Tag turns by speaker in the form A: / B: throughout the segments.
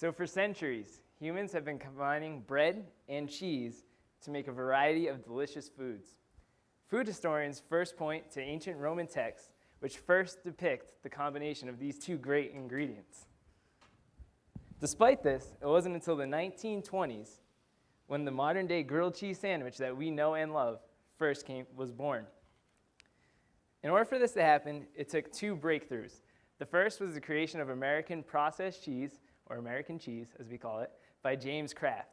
A: So for centuries, humans have been combining bread and cheese to make a variety of delicious foods. Food historians first point to ancient Roman texts, which first depict the combination of these two great ingredients. Despite this, it wasn't until the 1920s when the modern-day grilled cheese sandwich that we know and love was born. In order for this to happen, it took two breakthroughs. The first was the creation of American processed cheese, or American cheese as we call it, by James Kraft.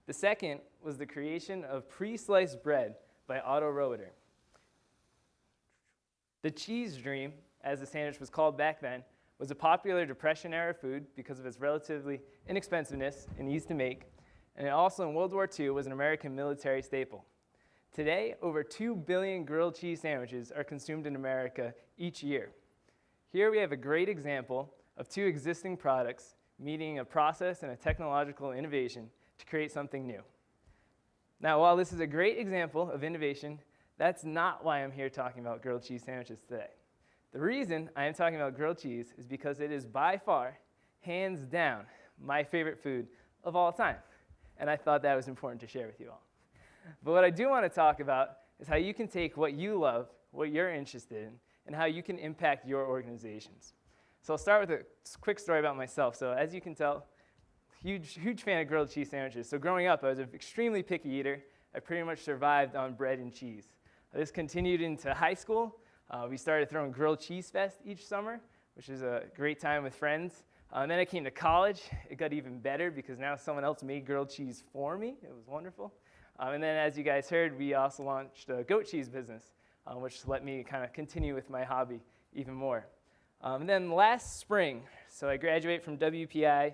A: The second was the creation of pre-sliced bread by Otto Roeder. The cheese dream, as the sandwich was called back then, was a popular Depression-era food because of its relatively inexpensiveness and ease to make, and it also in World War II was an American military staple. Today, over 2 billion grilled cheese sandwiches are consumed in America each year. Here we have a great example of two existing products meeting a process and a technological innovation to create something new. Now, while this is a great example of innovation, that's not why I'm here talking about grilled cheese sandwiches today. The reason I am talking about grilled cheese is because it is by far, hands down, my favorite food of all time. And I thought that was important to share with you all. But what I do want to talk about is how you can take what you love, what you're interested in, and how you can impact your organizations. So I'll start with a quick story about myself. So as you can tell, huge fan of grilled cheese sandwiches. So growing up, I was an extremely picky eater. I pretty much survived on bread and cheese. This continued into high school. We started throwing grilled cheese fest each summer, which is a great time with friends. And then I came to college. It got even better because now someone else made grilled cheese for me. It was wonderful. And then as you guys heard, we also launched a goat cheese business, which let me kind of continue with my hobby even more. And then last spring, so I graduate from WPI,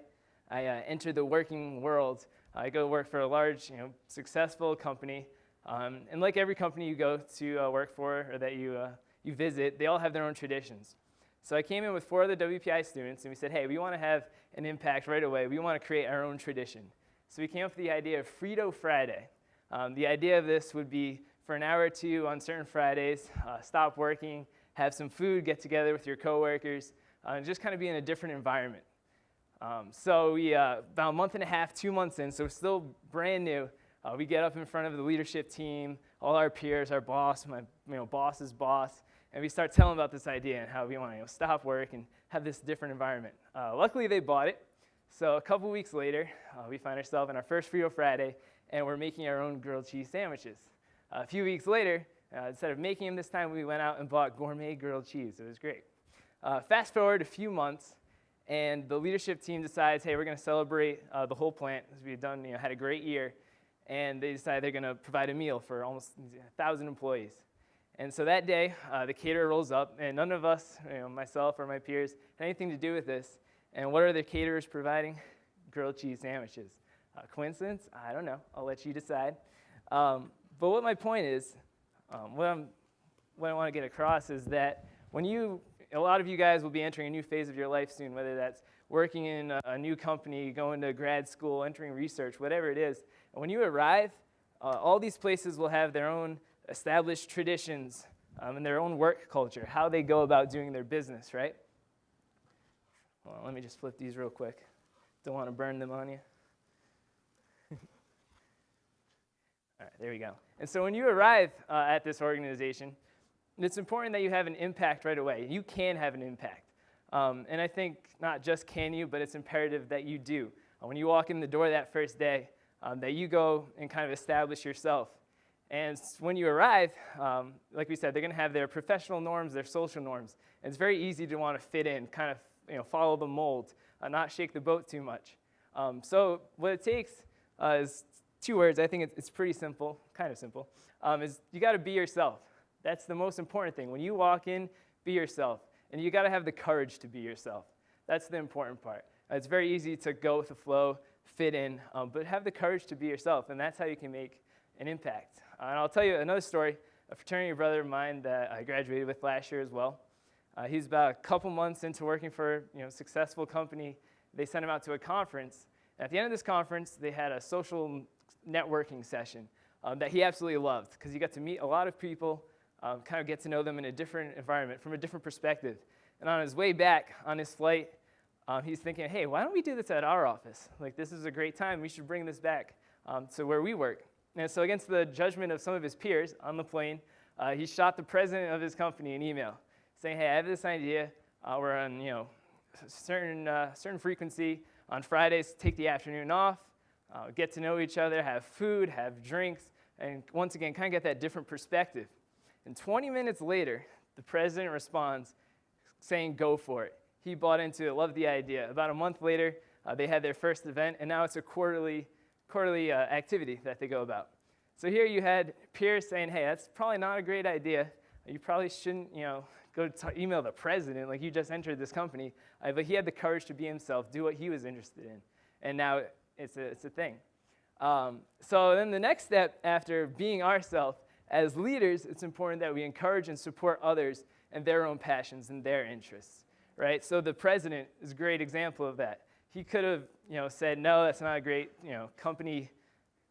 A: I entered the working world. I go work for a large, successful company. And like every company you go to work for or that you visit, they all have their own traditions. So I came in with 4 other WPI students, and we said, hey, we want to have an impact right away. We want to create our own tradition. So we came up with the idea of Frito Friday. The idea of this would be for an hour or two on certain Fridays, stop working, have some food, get together with your coworkers, and just kind of be in a different environment. So we, about a month and a half, 2 months in, so we're still brand new, we get up in front of the leadership team, all our peers, our boss, my boss's boss, and we start telling about this idea and how we want to stop work and have this different environment. Luckily, they bought it. So a couple weeks later, we find ourselves in our first Frito Friday, and we're making our own grilled cheese sandwiches. A few weeks later, instead of making them this time, we went out and bought gourmet grilled cheese. It was great. Fast forward a few months, and the leadership team decides, hey, we're going to celebrate the whole plant, as we had done, had a great year. And they decide they're going to provide a meal for almost 1,000 employees. And so that day, the caterer rolls up, and none of us, myself or my peers, had anything to do with this. And what are the caterers providing? Grilled cheese sandwiches. Coincidence? I don't know. I'll let you decide. But what my point is, what I want to get across is that a lot of you guys will be entering a new phase of your life soon, whether that's working in a new company, going to grad school, entering research, whatever it is. And when you arrive, all these places will have their own established traditions and their own work culture, how they go about doing their business, right? Well, let me just flip these real quick. Don't want to burn them on you. All right, there we go. And so when you arrive at this organization, it's important that you have an impact right away. You can have an impact. And I think not just can you, but it's imperative that you do. When you walk in the door that first day, that you go and kind of establish yourself. And when you arrive, like we said, they're going to have their professional norms, their social norms. And it's very easy to want to fit in, kind of follow the mold, not shake the boat too much. So what it takes is 2 words. I think it's pretty simple, kind of simple, is you got to be yourself. That's the most important thing. When you walk in, be yourself. And you got to have the courage to be yourself. That's the important part. It's very easy to go with the flow, fit in, but have the courage to be yourself, and that's how you can make an impact. And I'll tell you another story. A fraternity brother of mine that I graduated with last year as well. He's about a couple months into working for a successful company. They sent him out to a conference. And at the end of this conference, they had a social networking session that he absolutely loved because he got to meet a lot of people, kind of get to know them in a different environment, from a different perspective. And on his way back, on his flight, he's thinking, hey, why don't we do this at our office? Like, this is a great time. We should bring this back to where we work. And so against the judgment of some of his peers on the plane, he shot the president of his company an email saying, hey, I have this idea. We're on, certain frequency on Fridays, take the afternoon off, get to know each other, have food, have drinks, and once again, kind of get that different perspective. And 20 minutes later, the president responds saying, go for it. He bought into it, loved the idea. About a month later, they had their first event, and now it's a quarterly activity that they go about. So here you had peers saying, hey, that's probably not a great idea. You probably shouldn't, go email the president, like you just entered this company. But he had the courage to be himself, do what he was interested in. And now it's a thing. So then the next step after being ourselves, as leaders, it's important that we encourage and support others and their own passions and their interests, right? So the president is a great example of that. He could have, said, no, that's not a great, company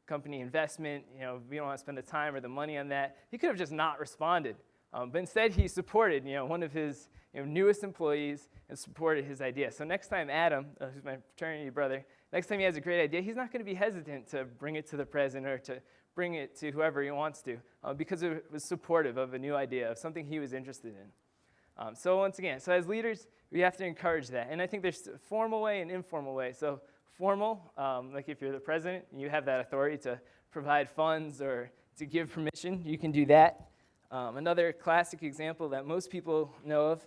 A: investment. We don't want to spend the time or the money on that. He could have just not responded. But instead, he supported, one of his newest employees and supported his idea. So next time Adam, who's my fraternity brother, next time he has a great idea, he's not going to be hesitant to bring it to the president or to bring it to whoever he wants to because it was supportive of a new idea, of something he was interested in. So once again, so as leaders, we have to encourage that. And I think there's a formal way and informal way. So formal, like if you're the president, you have that authority to provide funds or to give permission, you can do that. Another classic example that most people know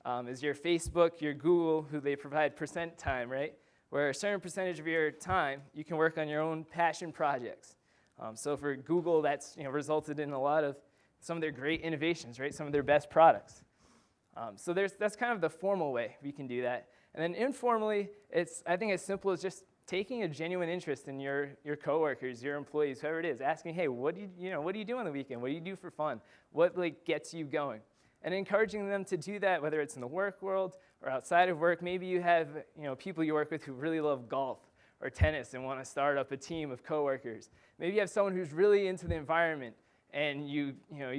A: of is your Facebook, your Google, who they provide percent time, right? Where a certain percentage of your time, you can work on your own passion projects. So for Google, that's resulted in a lot of some of their great innovations, right? Some of their best products. So that's kind of the formal way we can do that. And then informally, it's, I think, as simple as just taking a genuine interest in your coworkers, your employees, whoever it is, asking, hey, what do you do on the weekend? What do you do for fun? What gets you going? And encouraging them to do that, whether it's in the work world or outside of work. Maybe you have people you work with who really love golf or tennis and want to start up a team of coworkers. Maybe you have someone who's really into the environment and you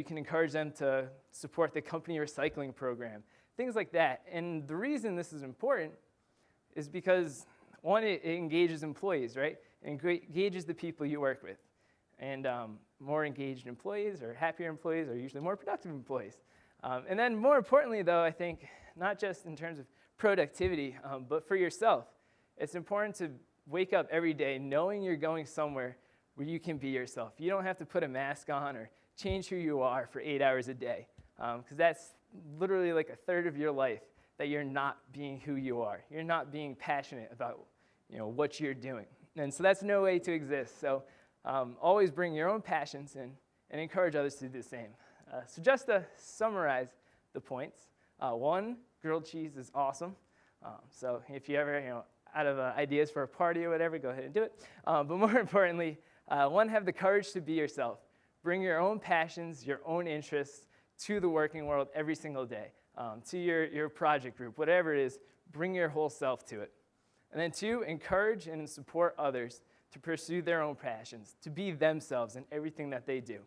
A: can encourage them to support the company recycling program, things like that. And the reason this is important is because, one, it engages employees, right? It engages the people you work with. And more engaged employees or happier employees are usually more productive employees. And then more importantly, though, I think, not just in terms of productivity, but for yourself, it's important to wake up every day knowing you're going somewhere where you can be yourself. You don't have to put a mask on or change who you are for 8 hours a day, because that's literally like a third of your life that you're not being who you are. You're not being passionate about what you're doing. And so that's no way to exist. So always bring your own passions in and encourage others to do the same. So just to summarize the points, one, grilled cheese is awesome. So if you ever, out of ideas for a party or whatever, go ahead and do it. But more importantly, one, have the courage to be yourself. Bring your own passions, your own interests to the working world every single day, to your project group, whatever it is, bring your whole self to it. And then two, encourage and support others to pursue their own passions, to be themselves in everything that they do.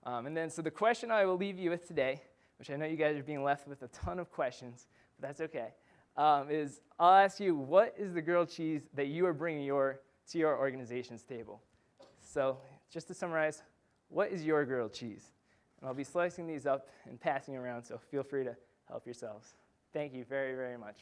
A: And then, so the question I will leave you with today, which I know you guys are being left with a ton of questions, but that's okay, is I'll ask you, what is the grilled cheese that you are bringing to your organization's table? So just to summarize, what is your grilled cheese? And I'll be slicing these up and passing around, so feel free to help yourselves. Thank you very, very much.